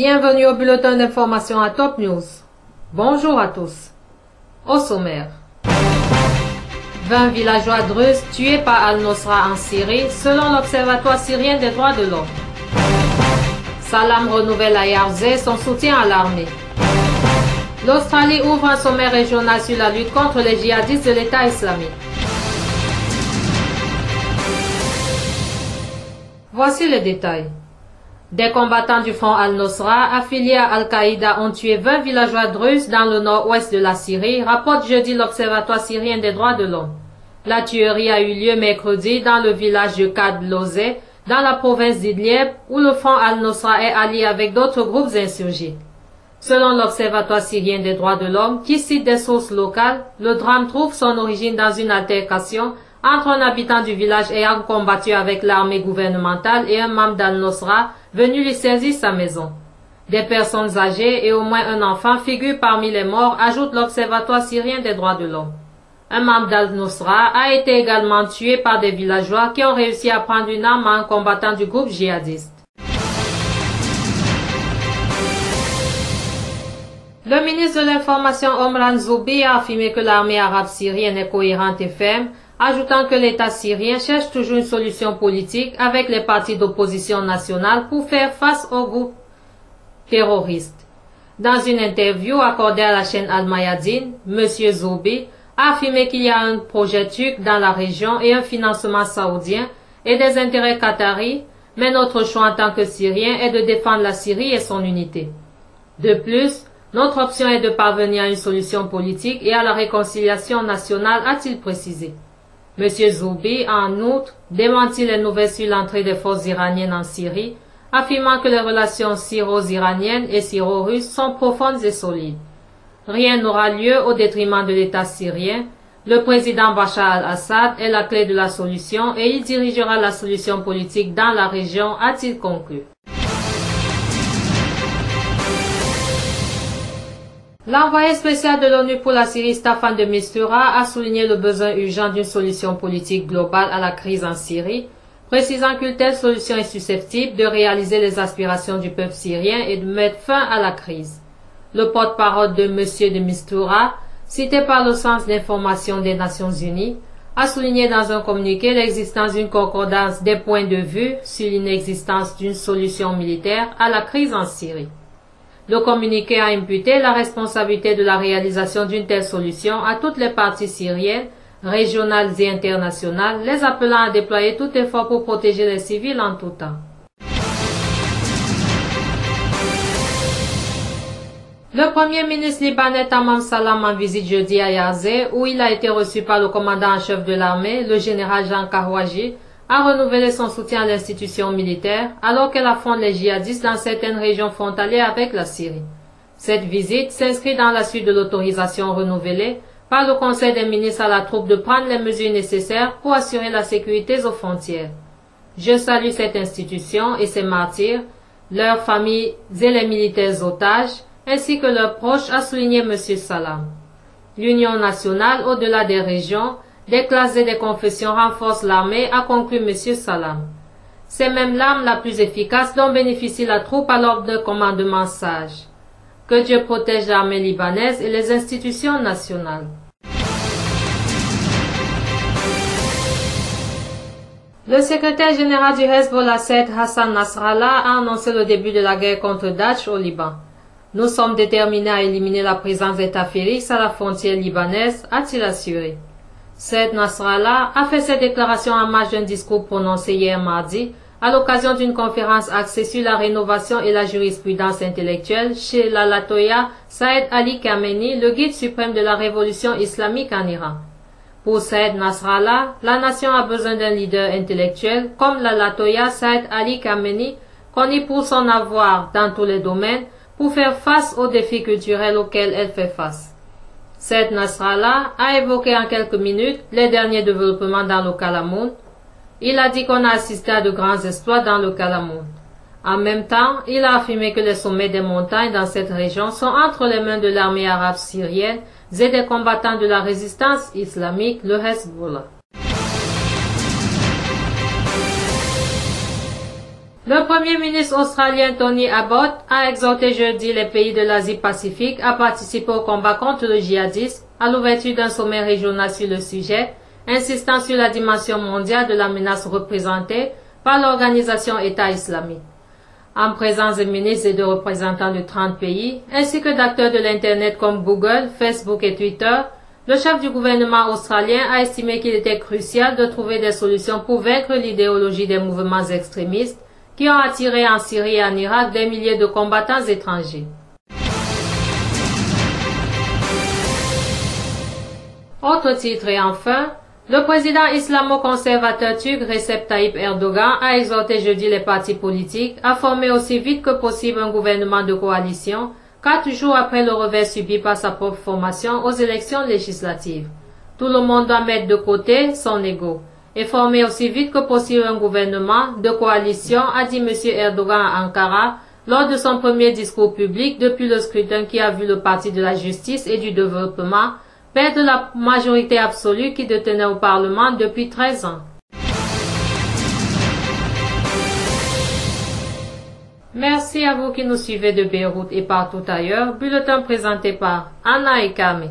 Bienvenue au bulletin d'information à Top News. Bonjour à tous. Au sommaire. 20 villageois druzes tués par Al-Nosra en Syrie, selon l'Observatoire syrien des droits de l'homme. Salam renouvelle à Yarzé son soutien à l'armée. L'Australie ouvre un sommet régional sur la lutte contre les djihadistes de l'État islamique. Voici les détails. Des combattants du front Al-Nosra, affiliés à Al-Qaïda, ont tué 20 villageois druzes dans le nord-ouest de la Syrie, rapporte jeudi l'Observatoire syrien des droits de l'homme. La tuerie a eu lieu mercredi dans le village de Kadlozé, dans la province d'Idlib, où le front Al-Nosra est allié avec d'autres groupes insurgés. Selon l'Observatoire syrien des droits de l'homme, qui cite des sources locales, le drame trouve son origine dans une altercation entre un habitant du village ayant combattu avec l'armée gouvernementale et un membre d'Al-Nosra venu lui saisir sa maison. Des personnes âgées et au moins un enfant figurent parmi les morts, ajoute l'Observatoire syrien des droits de l'homme. Un membre d'Al-Nosra a été également tué par des villageois qui ont réussi à prendre une arme à un combattant du groupe djihadiste. Le ministre de l'Information Omran Zoubi a affirmé que l'armée arabe syrienne est cohérente et ferme, ajoutant que l'État syrien cherche toujours une solution politique avec les partis d'opposition nationale pour faire face aux groupes terroristes. Dans une interview accordée à la chaîne Al-Mayadin, M. Zoubi a affirmé qu'il y a un projet turc dans la région et un financement saoudien et des intérêts qataris, mais notre choix en tant que Syriens est de défendre la Syrie et son unité. De plus, notre option est de parvenir à une solution politique et à la réconciliation nationale, a-t-il précisé. M. Zoubi a en outre démenti les nouvelles sur l'entrée des forces iraniennes en Syrie, affirmant que les relations syro-iraniennes et syro-russes sont profondes et solides. Rien n'aura lieu au détriment de l'État syrien. Le président Bachar al-Assad est la clé de la solution et il dirigera la solution politique dans la région, a-t-il conclu. L'envoyé spécial de l'ONU pour la Syrie, Staffan de Mistura, a souligné le besoin urgent d'une solution politique globale à la crise en Syrie, précisant qu'une telle solution est susceptible de réaliser les aspirations du peuple syrien et de mettre fin à la crise. Le porte-parole de M. de Mistura, cité par le Centre d'information des Nations Unies, a souligné dans un communiqué l'existence d'une concordance des points de vue sur l'inexistence d'une solution militaire à la crise en Syrie. Le communiqué a imputé la responsabilité de la réalisation d'une telle solution à toutes les parties syriennes, régionales et internationales, les appelant à déployer tout effort pour protéger les civils en tout temps. Le premier ministre libanais Tamam Salam en visite jeudi à Yarzé, où il a été reçu par le commandant en chef de l'armée, le général Jean Karouaji, a renouvelé son soutien à l'institution militaire alors qu'elle affronte les djihadistes dans certaines régions frontalières avec la Syrie. Cette visite s'inscrit dans la suite de l'autorisation renouvelée par le Conseil des ministres à la troupe de prendre les mesures nécessaires pour assurer la sécurité aux frontières. Je salue cette institution et ses martyrs, leurs familles et les militaires otages, ainsi que leurs proches, a souligné M. Salam. L'Union nationale, au-delà des régions, des classes et des confessions renforcent l'armée, a conclu M. Salam. C'est même l'arme la plus efficace dont bénéficie la troupe à l'ordre de commandement sage. Que Dieu protège l'armée libanaise et les institutions nationales. Le secrétaire général du Hezbollah, Saïd Hassan Nasrallah, a annoncé le début de la guerre contre Daesh au Liban. Nous sommes déterminés à éliminer la présence des Taféris à la frontière libanaise, a-t-il assuré. Saïd Nasrallah a fait cette déclaration en marge d'un discours prononcé hier mardi à l'occasion d'une conférence axée sur la rénovation et la jurisprudence intellectuelle chez l'Ayatollah Saïd Ali Khamenei, le guide suprême de la révolution islamique en Iran. Pour Saïd Nasrallah, la nation a besoin d'un leader intellectuel comme l'Ayatollah Saïd Ali Khamenei, connu pour son avoir dans tous les domaines, pour faire face aux défis culturels auxquels elle fait face. Saïd Nasrallah a évoqué en quelques minutes les derniers développements dans le Kalamoun. Il a dit qu'on a assisté à de grands exploits dans le Kalamoun. En même temps, il a affirmé que les sommets des montagnes dans cette région sont entre les mains de l'armée arabe syrienne et des combattants de la résistance islamique, le Hezbollah. Le Premier ministre australien Tony Abbott a exhorté jeudi les pays de l'Asie-Pacifique à participer au combat contre le djihadisme à l'ouverture d'un sommet régional sur le sujet, insistant sur la dimension mondiale de la menace représentée par l'organisation État islamique. En présence de ministres et de représentants de 30 pays, ainsi que d'acteurs de l'Internet comme Google, Facebook et Twitter, le chef du gouvernement australien a estimé qu'il était crucial de trouver des solutions pour vaincre l'idéologie des mouvements extrémistes qui ont attiré en Syrie et en Irak des milliers de combattants étrangers. Autre titre et enfin, le président islamo-conservateur turc Recep Tayyip Erdogan a exhorté jeudi les partis politiques à former aussi vite que possible un gouvernement de coalition 4 jours après le revers subi par sa propre formation aux élections législatives. Tout le monde doit mettre de côté son ego et former aussi vite que possible un gouvernement de coalition, a dit M. Erdogan à Ankara lors de son premier discours public depuis le scrutin qui a vu le Parti de la justice et du développement perdre la majorité absolue qui détenait au Parlement depuis 13 ans. Merci à vous qui nous suivez de Beyrouth et partout ailleurs. Bulletin présenté par Anna et Kame.